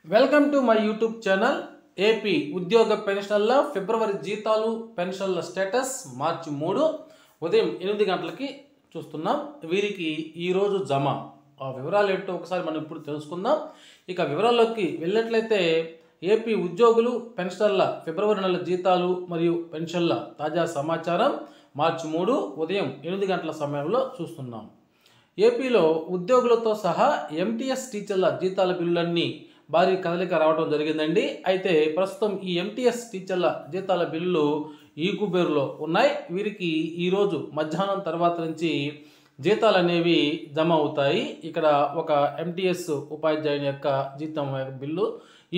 Welcome to my YouTube channel. AP ఉద్యోగ పెన్షన్ల ఫిబ్రవరి జీతాలు పెన్షన్ల స్టేటస్ మార్చి 3 ఉదయం 8 గంటలకి చూస్తున్నాం. వీరికి ఈరోజు జమ. ఆ వివరాలు ఏంటో ఒకసారి మనం ఇప్పుడు తెలుసుకుందాం. ఇక వివరాల్లోకి వెళ్ళినట్లయితే ఏపీ ఉద్యోగులు పెన్షనర్ల ఫిబ్రవరి నెల జీతాలు మరియు పెన్షన్ల తాజా సమాచారం మార్చి 3 ఉదయం 8 గంటల సమయంలో చూస్తున్నాం. ఏపీలో ఉద్యోగులతో సహా ఎంటీఎస్ టీచర్ల జీతాల బిల్లులన్నీ భారీ కదలిక రావడం జరిగిందండి. అయితే ప్రస్తుతం ఈ ఎంటీఎస్ టీచర్ల జీతాల బిల్లులు ఈ కుబేరులో ఉన్నాయి. వీరికి ఈరోజు మధ్యాహ్నం తర్వాత నుంచి జీతాలు అనేవి జమ అవుతాయి. ఇక్కడ ఒక ఎంటీఎస్ ఉపాధ్యాయుని యొక్క జీతం బిల్లు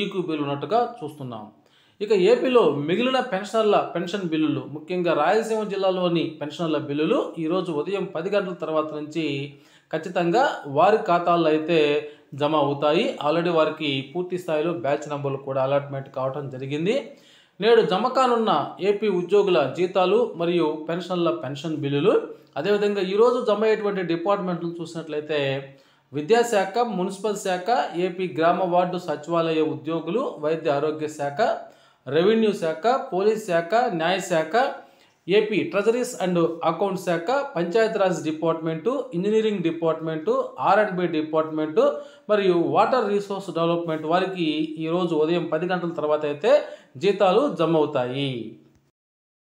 ఈ కుబేరులో ఉన్నట్టుగా చూస్తున్నాం. ఇక ఏపీలో మిగిలిన పెన్షనర్ల పెన్షన్ బిల్లులు, ముఖ్యంగా రాయలసీమ జిల్లాలోని పెన్షనర్ల బిల్లులు ఈరోజు ఉదయం 10 గంటల తర్వాత నుంచి ఖచ్చితంగా వారి ఖాతాల్లో అయితే జమ అవుతాయి. ఆల్రెడీ వారికి పూర్తి స్థాయిలో బ్యాచ్ నంబర్లు కూడా అలాట్మెంట్ కావడం జరిగింది. నేడు జమ కానున్న ఏపీ ఉద్యోగుల జీతాలు మరియు పెన్షన్ల పెన్షన్ బిల్లులు, అదేవిధంగా ఈరోజు జమ అయ్యేటువంటి డిపార్ట్మెంట్లు చూసినట్లయితే విద్యాశాఖ, మున్సిపల్ శాఖ, ఏపీ గ్రామ వార్డు సచివాలయ ఉద్యోగులు, వైద్య ఆరోగ్య శాఖ, రెవెన్యూ శాఖ, పోలీస్ శాఖ, న్యాయశాఖ, ఏపీ ట్రెజరీస్ అండ్ అకౌంట్ శాఖ, Panchayati Raj department, engineering department, R&B department మరియు వాటర్ రీసోర్స్ డెవలప్మెంట్ వారికి ఈరోజు ఉదయం 10 గంటల తర్వాత అయితే జీతాలు జమ అవుతాయి.